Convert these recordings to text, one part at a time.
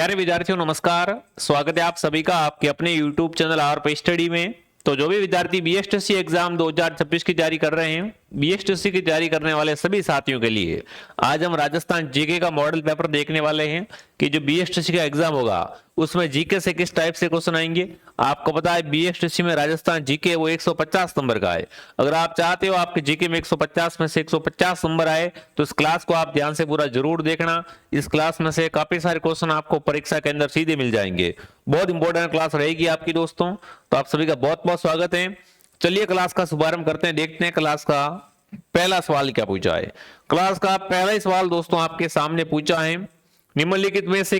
प्यारे विद्यार्थियों नमस्कार। स्वागत है आप सभी का आपके अपने YouTube चैनल आर पे स्टडी में। तो जो भी विद्यार्थी बीएसटीसी एग्जाम 2026 की तैयारी कर रहे हैं, बीएसटीसी की तैयारी करने वाले सभी साथियों के लिए आज हम राजस्थान जीके का मॉडल पेपर देखने वाले हैं कि जो बीएसटीसी का एग्जाम होगा उसमें जीके से किस टाइप से क्वेश्चन आएंगे। आपको पता है बीएसटीसी में राजस्थान जीके वो 150 नंबर का है। अगर आप चाहते हो आपके जीके में 150 में से 150 नंबर आए तो इस क्लास को आप ध्यान से पूरा जरूर देखना। इस क्लास में से काफी सारे क्वेश्चन आपको परीक्षा के अंदर सीधे मिल जाएंगे। बहुत इंपॉर्टेंट क्लास रहेगी आपकी दोस्तों, तो आप सभी का बहुत बहुत स्वागत है। चलिए क्लास का शुभारंभ करते हैं, देखते हैं क्लास का पहला सवाल क्या पूछा है। क्लास का पहला ही सवाल दोस्तों आपके सामने पूछा है, निम्नलिखित में से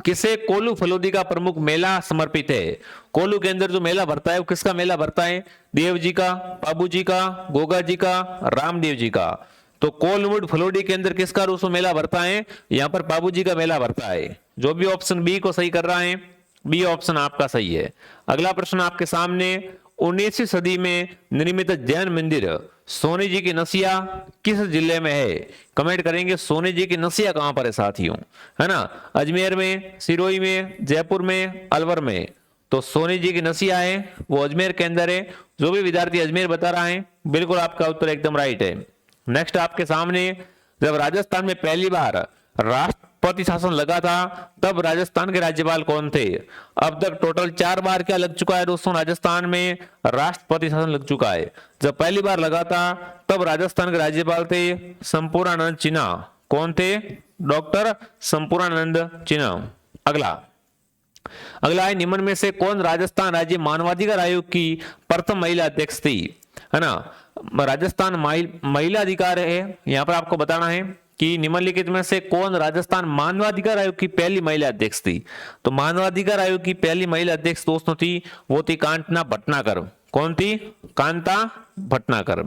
किसे कोल्लू फलोदी का प्रमुख मेला समर्पित है। कोल्लू के अंदर जो मेला भरता है वो किसका मेला भरता है? देव जी का, बाबू जी का, गोगा जी का, रामदेव जी का। तो कोल्लू फलोदी के अंदर किसका रोसो मेला भरता है? यहाँ पर बाबू जी का मेला भरता है। जो भी ऑप्शन बी को सही कर रहा है, बी ऑप्शन आपका सही है। अगला प्रश्न आपके सामने, 19वीं सदी में निर्मित जैन मंदिर सोनी जी की नसिया किस जिले में है? कमेंट करेंगे सोनी जी की नसिया कहां पर है साथियों, है ना? अजमेर में, सिरोही में, जयपुर में, अलवर में। तो सोनी जी की नसिया है वो अजमेर के अंदर है। जो भी विद्यार्थी अजमेर बता रहा है बिल्कुल आपका उत्तर एकदम राइट है। नेक्स्ट आपके सामने, जब राजस्थान में पहली बार राष्ट्रपति शासन लगा था तब राजस्थान के राज्यपाल कौन थे? अब तक टोटल 4 बार क्या लग चुका है दोस्तों? राजस्थान में राष्ट्रपति शासन लग चुका है। जब पहली बार लगा था तब राजस्थान के राज्यपाल थे संपूर्णानंद सिन्हा। कौन थे? डॉक्टर संपूर्णानंद सिन्हा। अगला है, निम्न में से कौन राजस्थान राज्य मानवाधिकार आयोग की प्रथम महिला अध्यक्ष थी? है ना, राजस्थान महिला अधिकार है। यहां पर आपको बताना है कि निम्नलिखित में से कौन राजस्थान मानवाधिकार आयोग की पहली महिला अध्यक्ष थी। तो मानवाधिकार आयोग की पहली महिला अध्यक्ष दोस्तों थी वो थी कांता भटनागर। कौन थी? कांता भटनागर।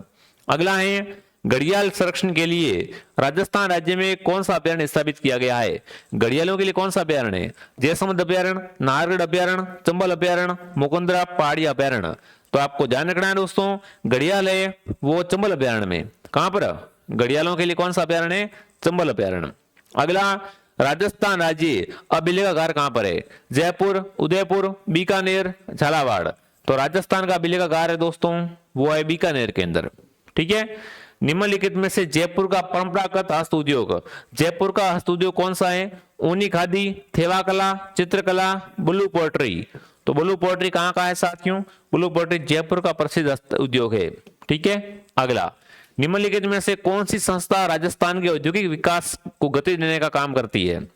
अगला है, घड़ियाल संरक्षण के लिए राजस्थान राज्य में कौन सा अभ्यारण्य स्थापित किया गया है? घड़ियालों के लिए कौन सा अभ्यारण्य है? जयसमंद अभ्यारण्य, नाहरगढ़ अभ्यारण्य, चंबल अभ्यारण्य, मुकुंदरा पहाड़ी अभ्यारण्य। तो आपको ध्यान रखना है दोस्तों, घड़ियाल है वो चंबल अभ्यारण्य में। कहां पर? घड़ियालों के लिए कौन सा अभ्यारण्य है? चंबल अभ्यारण्य। अगला, राजस्थान राज्य अभिलेखागार कहां पर है? जयपुर, उदयपुर, बीकानेर, झालावाड़। तो राजस्थान का अभिलेखागार है दोस्तों वो है बीकानेर के अंदर। ठीक है। निम्नलिखित में से जयपुर का परंपरागत हस्त उद्योग, जयपुर का हस्त उद्योग कौन सा है? ऊनी खादी, थेवा कला, चित्रकला, ब्लू पोएट्री। तो ब्लू पोएट्री कहां का है साथियों? ब्लू पोएट्री जयपुर का प्रसिद्ध हस्त उद्योग है। ठीक है। अगला, निम्नलिखित में से कौन सी संस्था राजस्थान के औद्योगिक विकास को गति देने का काम करती है?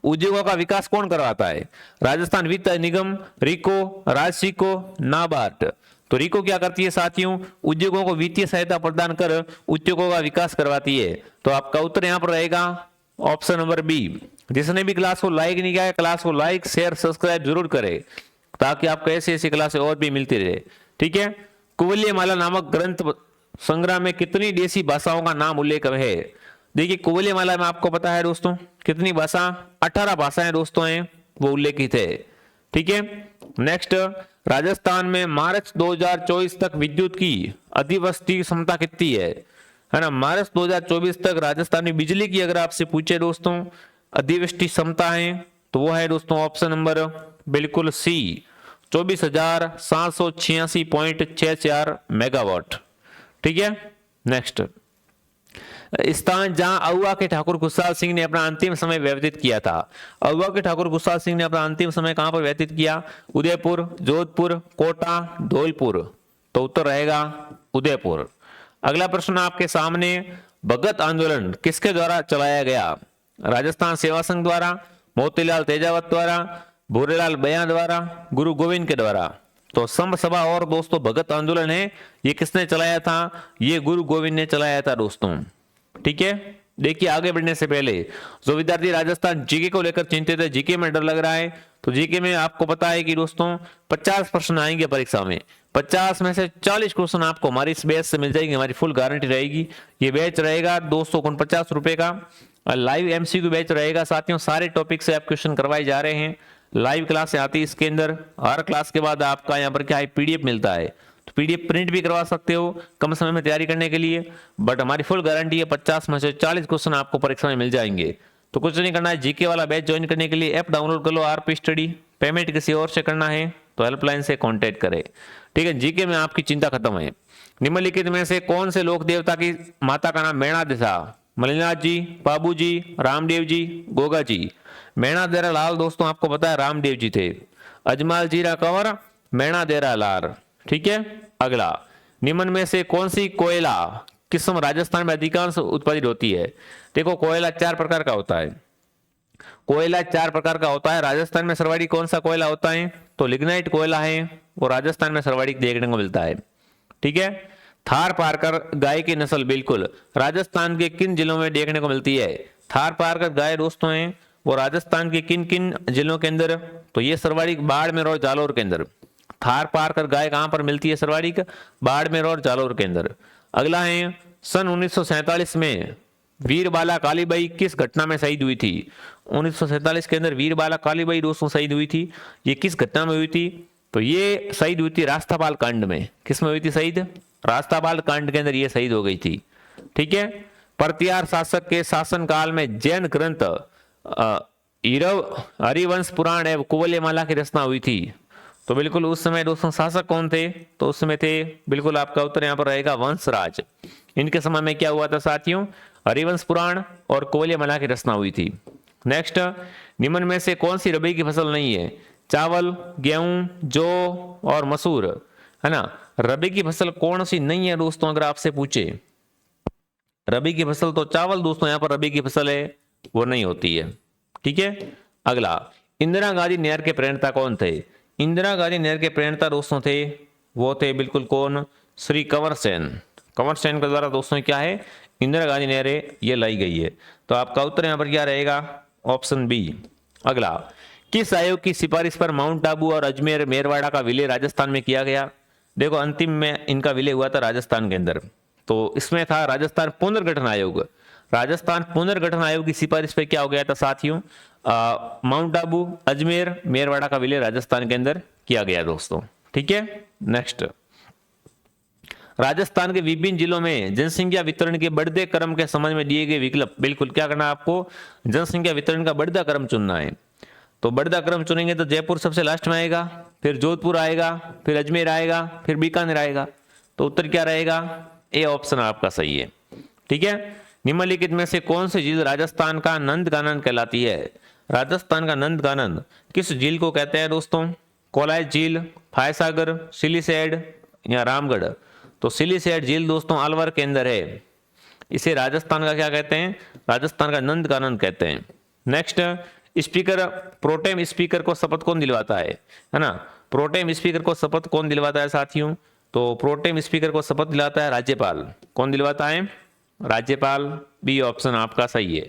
उद्योगों का विकास कौन करवाता है? राजस्थान वित्त निगम, रिको, राजसिको, नाबार्ड। तो रिको क्या करती है साथियों? उद्योगों को वित्तीय सहायता प्रदान कर उद्योगों का विकास करवाती है। तो आपका उत्तर यहां पर रहेगा ऑप्शन नंबर बी। जिसने भी क्लास को लाइक नहीं किया है क्लास को लाइक शेयर सब्सक्राइब जरूर करें ताकि आपको ऐसी ऐसी क्लासें और भी मिलती रहे। ठीक है। कुवलयमाला नामक ग्रंथ संग्रह में कितनी देशी भाषाओं का नाम उल्लेख है? देखिए कुवलयमाला में आपको पता है दोस्तों कितनी भाषा? 18 भाषाएं दोस्तों हैं वो उल्लेखित है। ठीक है। नेक्स्ट, राजस्थान में मार्च 2024 तक विद्युत की अधिबस्ती क्षमता कितनी है ना? मार्च 2024 तक राजस्थान में बिजली की अगर आपसे पूछे दोस्तों अधिबस्ती क्षमता है तो वो है दोस्तों ऑप्शन नंबर बिल्कुल सी, 24,786.64 मेगावाट। ठीक है। नेक्स्ट, स्थान जहां अहुआ के ठाकुर खुशहाल सिंह ने अपना अंतिम समय व्यतीत किया था। अहुआ के ठाकुर खुशहाल सिंह ने अपना अंतिम समय कहां पर व्यतीत किया? उदयपुर, जोधपुर, कोटा, धौलपुर। तो उत्तर रहेगा उदयपुर। अगला प्रश्न आपके सामने, भगत आंदोलन किसके द्वारा चलाया गया? राजस्थान सेवा संघ द्वारा, मोतीलाल तेजावत द्वारा, भूरेलाल बयां द्वारा, गुरु गोविंद के द्वारा। तो संभ सभा और दोस्तों भगत आंदोलन है ये किसने चलाया था? ये गुरु गोविंद ने चलाया था दोस्तों। ठीक है। देखिए आगे बढ़ने से पहले जो विद्यार्थी राजस्थान जीके को लेकर चिंतित है, जीके में डर लग रहा है, तो जीके में आपको पता है कि दोस्तों 50 प्रश्न आएंगे परीक्षा में। 50 में से 40 क्वेश्चन आपको हमारी इस बैच से मिल जाएंगे, हमारी फुल गारंटी रहेगी। ये बैच रहेगा 249 रुपए का, लाइव एमसीक्यू बैच रहेगा साथियों। सारे टॉपिक से आप क्वेश्चन करवाए जा रहे हैं, लाइव क्लास आती है इसके अंदर। हर क्लास के बाद आपका यहाँ पर क्या है पीडीएफ मिलता है, तो पीडीएफ प्रिंट भी करवा सकते हो कम समय में तैयारी करने के लिए। बट हमारी फुल गारंटी है 50 में से 40 क्वेश्चन आपको परीक्षा में मिल जाएंगे। तो कुछ नहीं करना है, जीके वाला बैच ज्वाइन करने के लिए ऐप डाउनलोड कर लो आरपी स्टडी। पेमेंट किसी और से करना है तो हेल्पलाइन से कांटेक्ट करें। ठीक है, जीके में आपकी चिंता खत्म है। निम्नलिखित में से कौन से लोक देवता की माता का नाम मैणादेवी था? मलिनाथ जी, बाबू जी, रामदेव जी, गोगा जी। मैणादेरा लाल दोस्तों आपको पता है रामदेव जी थे। अजमाल जीरा कंवर, मैणादेरा लाल। ठीक है, अगला, निम्न में से कौन सी कोयला किस्म राजस्थान में अधिकांश उत्पादित होती है? देखो कोयला 4 प्रकार का होता है। कोयला 4 प्रकार का होता है। राजस्थान में सर्वाधिक कौन सा कोयला होता है? तो लिग्नाइट कोयला है, वो राजस्थान में सर्वाधिक देखने को मिलता है। ठीक है, थार पारकर गाय की नस्ल बिल्कुल राजस्थान के किन जिलों में देखने को मिलती है? थार पारकर गाय दोस्तों हैं वो राजस्थान के किन किन जिलों के अंदर? तो ये सर्वाधिक बाड़मेर और जालोर के अंदर। थार पारकर गाय कहां पर मिलती है सर्वाधिक? बाड़मेर और जालोर के अंदर। अगला है, सन 1947 में वीरबाला कालीबाई किस घटना में शहीद हुई थी? 1947 के अंदर वीरबाला कालीबाई दोस्तों शहीद हुई थी। ये किस घटना में हुई थी? तो ये शहीद हुई थी रास्तापाल कांड में। किस में हुई थी शहीद? रास्तापाल कांड के अंदर ये शहीद हो गई थी। ठीक है, प्रतिहार शासक के शासनकाल में जैन ग्रंथ हरिवंश पुराण एवं कुवल्यमाला की रचना हुई थी। तो बिल्कुल उस समय दोस्तों शासक कौन थे? तो उस समय थे बिल्कुल आपका उत्तर यहां पर रहेगा वंशराज। इनके समय में क्या हुआ था साथियों? हरिवंश पुराण और कुवल्यमाला की रचना हुई थी। नेक्स्ट, निम्न में से कौन सी रबी की फसल नहीं है? चावल, गेहूं, जौ और मसूर, है ना। रबी की फसल कौन सी नहीं है दोस्तों अगर आपसे पूछे? रबी की फसल तो चावल दोस्तों यहां पर रबी की फसल है, वो नहीं होती है। ठीक है, अगला, इंदिरा गांधी नहर के प्रणेता कौन थे? इंदिरा गांधी नहर के प्रणेता दोस्तों थे वो थे बिल्कुल कौन? श्री कंवर सेन। कंवर सेन के द्वारा दोस्तों क्या है? इंदिरा गांधी नहर ये लाई गई है। तो आपका उत्तर यहां पर क्या रहेगा? Option B. अगला, किस आयोग की सिफारिश पर माउंट आबू और अजमेर मेरवाड़ा का विलय राजस्थान में किया गया? देखो अंतिम में इनका विलय हुआ था राजस्थान के अंदर, तो इसमें था राजस्थान पुनर्गठन आयोग। राजस्थान पुनर्गठन आयोग की सिफारिश पे क्या हो गया था साथियों? माउंट आबू, अजमेर, मेरवाड़ा का विलय राजस्थान के अंदर किया गया दोस्तों। ठीक है, नेक्स्ट, राजस्थान के विभिन्न जिलों में जनसंख्या वितरण के बढ़ते क्रम के संबंध में दिए गए विकल्प बिल्कुल क्या करना है आपको? जनसंख्या वितरण का बढ़ता क्रम चुनना है। तो बढ़ता क्रम चुनेंगे तो जयपुर सबसे लास्ट में आएगा, फिर जोधपुर आएगा, फिर अजमेर आएगा, फिर बीकानेर आएगा। तो उत्तर क्या रहेगा? ए ऑप्शन आपका सही है। ठीक है, निम्नलिखित में से कौन सी झील राजस्थान का नंदकानन कहलाती है? राजस्थान का नंदकानन किस झील को कहते हैं दोस्तों? कोलायत झील, फायसागर, सिलीसैड या रामगढ़? तो सिलीसैड झील दोस्तों अलवर के अंदर है। इसे राजस्थान का क्या कहते हैं? राजस्थान का नंदकानन कहते हैं। नेक्स्ट, स्पीकर प्रोटेम स्पीकर को शपथ कौन दिलवाता है ना। प्रोटेम स्पीकर को शपथ कौन दिलवाता है साथियों? तो प्रोटेम स्पीकर को शपथ दिलाता है राज्यपाल। कौन दिलवाता है? राज्यपाल। बी ऑप्शन आपका सही है।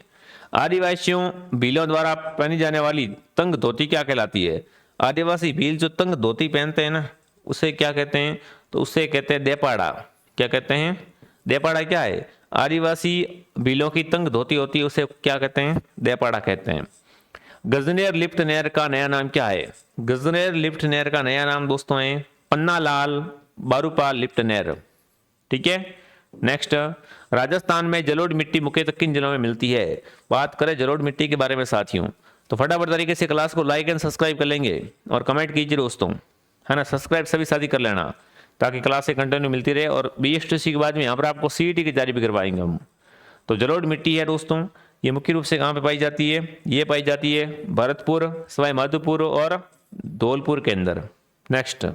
आदिवासियों भीलों द्वारा पहनी जाने वाली तंग धोती क्या कहलाती है? आदिवासी भील जो तंग धोती पहनते हैं ना, उसे क्या कहते हैं? तो उसे कहते हैं देपाड़ा। क्या कहते हैं? देपाड़ा क्या है? आदिवासी भीलों की तंग धोती होती है, उसे क्या कहते हैं? देपाड़ा कहते हैं। गजनेर लिफ्ट नहर का नया नाम क्या है? गजनेर लिफ्ट नहर का नया नाम दोस्तों है पन्नालाल बारूपाल लिफ्ट नहर। ठीक है, नेक्स्ट, राजस्थान में जलोढ़ मिट्टी मुख्यतः किन जिलों में मिलती है? बात करें जलोढ़ मिट्टी के बारे में साथियों, तो फटाफट तरीके से क्लास को लाइक एंड सब्सक्राइब कर लेंगे और कमेंट कीजिए दोस्तों, है ना। सब्सक्राइब सभी साथी कर लेना ताकि क्लास से कंटिन्यू मिलती रहे। और BSTC के बाद में यहाँ पर आपको CET की तैयारी भी करवाएंगे हम। तो जलोढ़ मिट्टी है दोस्तों, ये मुख्य रूप से कहाँ पे पाई जाती है? ये पाई जाती है भरतपुर, सवाई माधोपुर और धौलपुर के अंदर। नेक्स्ट,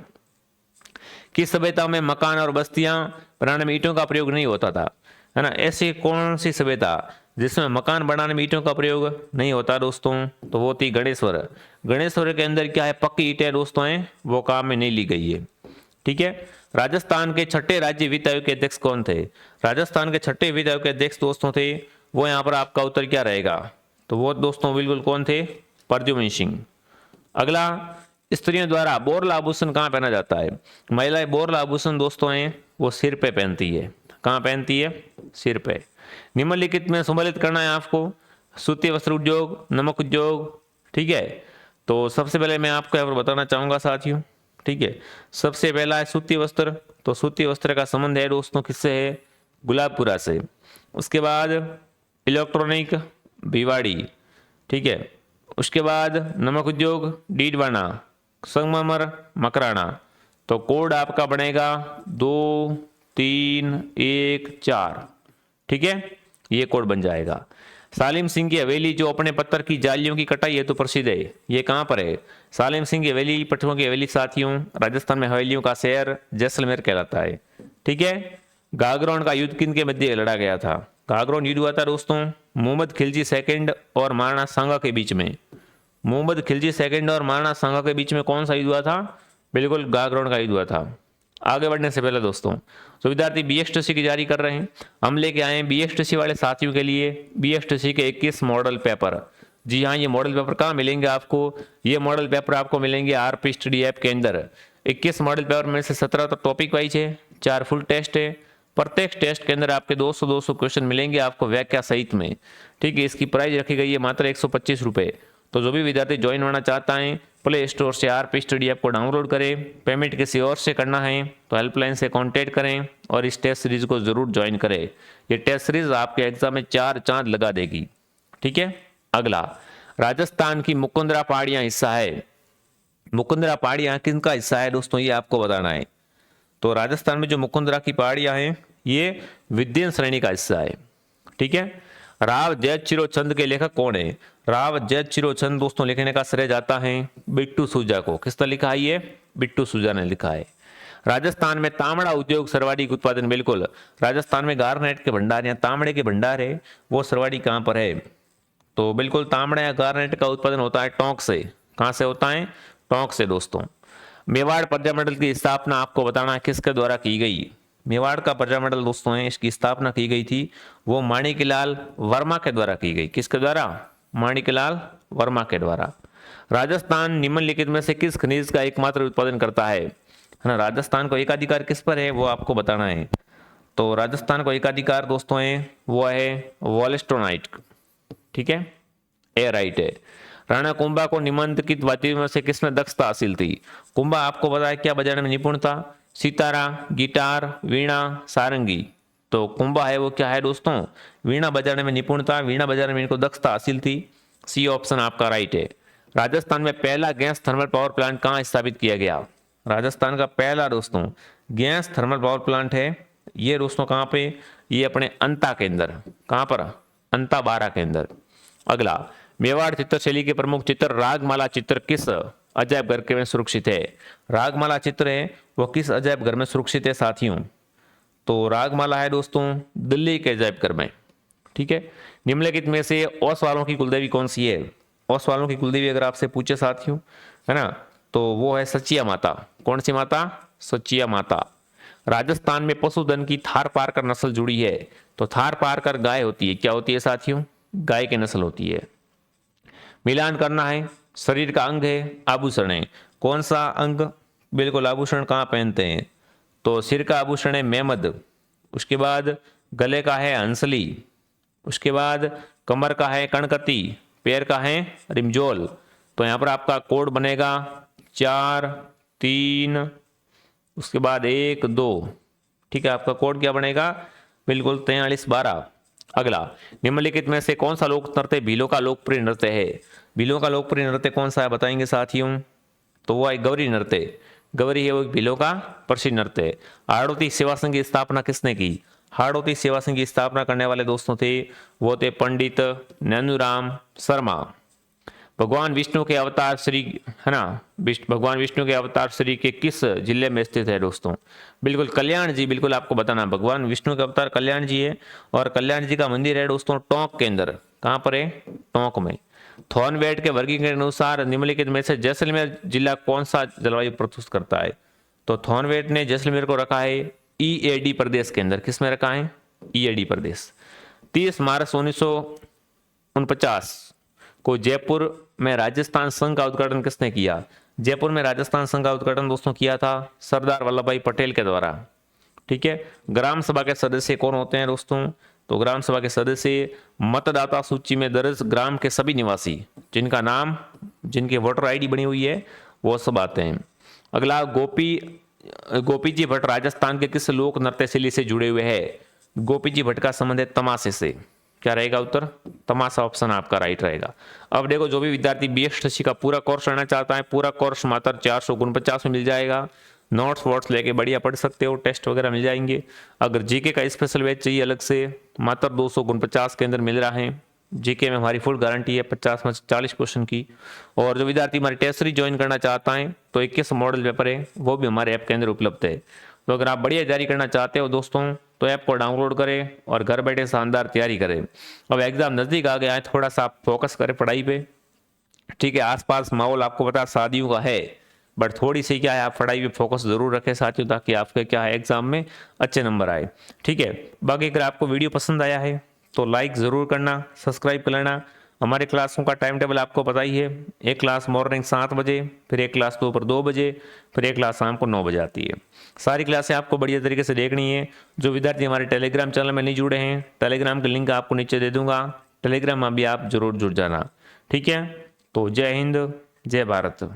किस सभ्यता में मकान और बस्तियां बनाने में ईंटों का प्रयोग नहीं होता था? है ना, ऐसी कौन सी सभ्यता जिसमें मकान बनाने में ईंटों का प्रयोग नहीं होता दोस्तों? तो वो थी गणेश्वर। गणेश्वर के अंदर क्या है? पक्की ईंटें दोस्तों हैं, वो काम में नहीं ली गई है। ठीक है, राजस्थान के छठे राज्य वित्त आयोग के अध्यक्ष कौन थे? राजस्थान के छठे वित्त आयोग के अध्यक्ष दोस्तों थे वो, यहाँ पर आपका उत्तर क्या रहेगा? तो वो दोस्तों बिल्कुल कौन थे? प्रद्युम्न सिंह। अगला, स्त्रियों द्वारा बोरला आभूषण कहाँ पहना जाता है? महिलाएं बोरला आभूषण दोस्तों हैं वो सिर पे पहनती है। कहाँ पहनती है? सिर पे। निम्नलिखित में सम्मिलित करना है आपको सूती वस्त्र उद्योग, नमक उद्योग। ठीक है, तो सबसे पहले मैं आपको यहाँ पर बताना चाहूंगा साथियों। ठीक है, सबसे पहला है सूती वस्त्र। तो सूती वस्त्र का संबंध है दोस्तों किससे है? गुलाबपुरा से। उसके बाद इलेक्ट्रॉनिक भिवाड़ी, ठीक है। उसके बाद नमक उद्योग डीडवाना, संगमरमर मकराना। तो कोड आपका बनेगा 2 3 1 4, ठीक है, ये कोड बन जाएगा। सालिम सिंह की हवेली जो अपने पत्थर की जालियों की कटाई है तो प्रसिद्ध है, ये कहाँ पर है? सालिम सिंह की हवेली, पत्थरों की हवेली साथियों, राजस्थान में हवेलियों का शहर जैसलमेर कहलाता है, ठीक है। गागरोन का युद्ध किन के मध्य लड़ा गया था? गागरोन युद्ध हुआ था दोस्तों मोहम्मद खिलजी सेकंड और महाराणा सांगा के बीच में। मोहम्मद खिलजी सेकंड और महाराणा सांगा के बीच में कौन सा युद्ध हुआ था? बिल्कुल गागरोन का युद्ध हुआ था। आगे बढ़ने से पहले दोस्तों, तो विद्यार्थी BXTC की जारी कर रहे हैं, हम लेके आए हैं BXTC वाले साथियों के लिए BXTC के 21 मॉडल पेपर। जी हाँ, ये मॉडल पेपर कहाँ मिलेंगे आपको? ये मॉडल पेपर आपको मिलेंगे RP स्टडी ऐप के अंदर। 21 मॉडल पेपर में से 17 तो टॉपिक वाइज है, 4 फुल टेस्ट है। प्रत्येक टेस्ट के अंदर आपके 200 क्वेश्चन मिलेंगे आपको व्याख्या सहित में, ठीक है। इसकी प्राइस रखी गई है मात्र 125 रुपये। तो जो भी विद्यार्थी ज्वाइन होना चाहता है प्ले स्टोर से RP स्टडी ऐप को डाउनलोड करें। पेमेंट किसी और से करना है तो हेल्पलाइन से कांटेक्ट करें और इस टेस्ट सीरीज को जरूर ज्वाइन करें। ये टेस्ट सीरीज आपके एग्जाम में 4 चांद लगा देगी, ठीक है। अगला, राजस्थान की मुकुंदरा पहाड़ियां हिस्सा है। मुकुंदरा पहाड़ियां किनका हिस्सा है दोस्तों, ये आपको बताना है। तो राजस्थान में जो मुकुंदरा की पहाड़ियां हैं ये विद्यन श्रेणी का हिस्सा है, ठीक है। राव जैद चिरोचंद के लेखक कौन है? राव जैद चिरोचंद दोस्तों लिखने का श्रेय जाता है बिट्टू सूजा को। किसने लिखा है ये? बिट्टू सूजा ने लिखा है। राजस्थान में तांबड़ा उद्योग सर्वाधिक उत्पादन, बिल्कुल राजस्थान में गारनेट के भंडार या तांबड़े के भंडार है, वो सर्वाधिक कहां पर है? तो बिल्कुल तांबड़ा या गारनेट का उत्पादन होता है टोंक से। कहां से होता है? टोंक से दोस्तों। मेवाड़ प्रजामंडल की स्थापना आपको बताना है किसके द्वारा की गई? मेवाड़ का प्रजामंडल दोस्तों है, इसकी स्थापना की गई थी वो माणिकलाल वर्मा के द्वारा की गई। किसके द्वारा? माणिकलाल वर्मा के द्वारा। राजस्थान निम्नलिखित में से किस खनिज का एकमात्र उत्पादन करता है ना? राजस्थान को एकाधिकार किस पर है वो आपको बताना है। तो राजस्थान को एकाधिकार दोस्तों है वो है वॉलेस्टोनाइट, ठीक है, ए राइट है। राणा कुंभा को निम्नलिखित वाद्यों में से किसमें दक्षता हासिल थी? कुंभा आपको बताया क्या बजाने में निपुण था? सितारा, गिटार, वीणा, सारंगी। तो कुंभा है वो क्या है दोस्तों? वीणा बजाने में निपुण था, वीणा बजाने में इनको दक्षता हासिल थी। सी ऑप्शन आपका राइट है। राजस्थान में पहला गैस थर्मल पावर प्लांट कहाँ स्थापित किया गया? राजस्थान का पहला दोस्तों गैस थर्मल पावर प्लांट है ये दोस्तों कहाँ पे? ये अपने अंता के अंदर। कहाँ पर? अंता 12 के अंदर। अगला, मेवाड़ चित्रशैली के प्रमुख चित्र रागमाला चित्र किस अजायब घर के में सुरक्षित है? रागमाला चित्र है वो किस अजायब घर में सुरक्षित है साथियों? तो रागमाला है दोस्तों दिल्ली के अजायब घर में, ठीक है। निम्नलिखित में से ओसवालों की कुलदेवी कौन सी है? ओसवालों की कुलदेवी अगर आपसे पूछे साथियों, है ना, तो वो है सचिया माता। कौन सी माता? सचिया माता। राजस्थान में पशुधन की थार पारकर नस्ल जुड़ी है। तो थार पारकर गाय होती है, क्या होती है साथियों? गाय की नस्ल होती है। मिलान करना है, शरीर का अंग है, आभूषण है, कौन सा अंग? बिल्कुल आभूषण कहाँ पहनते हैं? तो सिर का आभूषण है मेमद, उसके बाद गले का है हंसली, उसके बाद कमर का है कणकती, पैर का है रिमजोल। तो यहाँ पर आपका कोड बनेगा 4 3 उसके बाद 1 2, ठीक है। आपका कोड क्या बनेगा? बिल्कुल 43 12। अगला, निम्नलिखित में से कौन सा लोक नृत्य भीलों का लोकप्रिय नृत्य है? भीलों का लोकप्रिय नृत्य कौन सा है बताएंगे साथियों? तो वो है गौरी नृत्य। गौरी है वो भीलों का प्रसिद्ध नृत्य। हाड़ौती सेवा संघ की स्थापना किसने की? हाड़ौती सेवा संघ की स्थापना करने वाले दोस्तों थे वो थे पंडित नैनूराम शर्मा। भगवान विष्णु के अवतार श्री, है ना, भगवान विष्णु के अवतार श्री के किस जिले में स्थित है दोस्तों? बिल्कुल कल्याण जी, बिल्कुल आपको बताना भगवान विष्णु के अवतार कल्याण जी है और कल्याण जी का मंदिर है दोस्तों टोंक के अंदर। कहां पर है? टोंक में। थॉर्नवेट के वर्गीकरण के अनुसार निम्नलिखित में से जैसलमेर जिला कौन सा जलवायु प्रस्तुत करता है? तो थॉर्नवेट ने जैसलमेर को रखा है EAD प्रदेश के अंदर। किसमें रखा है? EAD प्रदेश। 30 मार्च 1949 को जयपुर में राजस्थान संघ का उद्घाटन किसने किया? जयपुर में राजस्थान संघ का उद्घाटन दोस्तों किया था सरदार वल्लभ भाई पटेल के द्वारा, ठीक है। ग्राम सभा के सदस्य कौन होते हैं दोस्तों? तो ग्राम सभा के सदस्य मतदाता सूची में दर्ज ग्राम के सभी निवासी जिनका नाम, जिनकी वोटर ID बनी हुई है वो सब आते हैं। अगला, गोपी जी भट्ट राजस्थान के किस लोक नृत्य शैली से जुड़े हुए हैं? गोपी जी भट्ट का संबंध है तमाशे से, क्या रहेगा उत्तर? तमाशा ऑप्शन आपका राइट रहेगा। अब देखो, जो भी विद्यार्थी BSTC का पूरा कोर्स लेना चाहता है, पूरा कोर्स मात्र 449 में मिल जाएगा। नोट्स वोट्स लेके बढ़िया पढ़ सकते हो, टेस्ट वगैरह मिल जाएंगे। अगर जीके का स्पेशल बैच चाहिए अलग से, मात्र 249 के अंदर मिल रहा है। जीके में हमारी फुल गारंटी है 50 में 40 क्वेश्चन की। और जो विद्यार्थी हमारी टेस्ट सीरीज ज्वाइन करना चाहता है तो 21 मॉडल पेपर है, वो भी हमारे ऐप के अंदर उपलब्ध है। तो अगर आप बढ़िया तैयारी करना चाहते हो दोस्तों, तो ऐप को डाउनलोड करें और घर बैठे शानदार तैयारी करें। अब एग्जाम नज़दीक आ गया है, थोड़ा सा आप फोकस करें पढ़ाई पे, ठीक है। आसपास माहौल आपको पता शादियों का है, बट थोड़ी सी क्या है, आप पढ़ाई पे फोकस जरूर रखें साथियों, ताकि आपके क्या है एग्जाम में अच्छे नंबर आए, ठीक है। बाकी अगर आपको वीडियो पसंद आया है तो लाइक ज़रूर करना, सब्सक्राइब कर लेना। हमारे क्लासों का टाइम टेबल आपको पता ही है, एक क्लास मॉर्निंग 7 बजे, फिर एक क्लास दोपहर 2 बजे, फिर एक क्लास शाम को 9 बजे आती है। सारी क्लासें आपको बढ़िया तरीके से देखनी है। जो विद्यार्थी हमारे टेलीग्राम चैनल में नहीं जुड़े हैं, टेलीग्राम का लिंक आपको नीचे दे दूंगा, टेलीग्राम में भी आप जरूर जुड़ जाना, ठीक है। तो जय हिंद, जय भारत।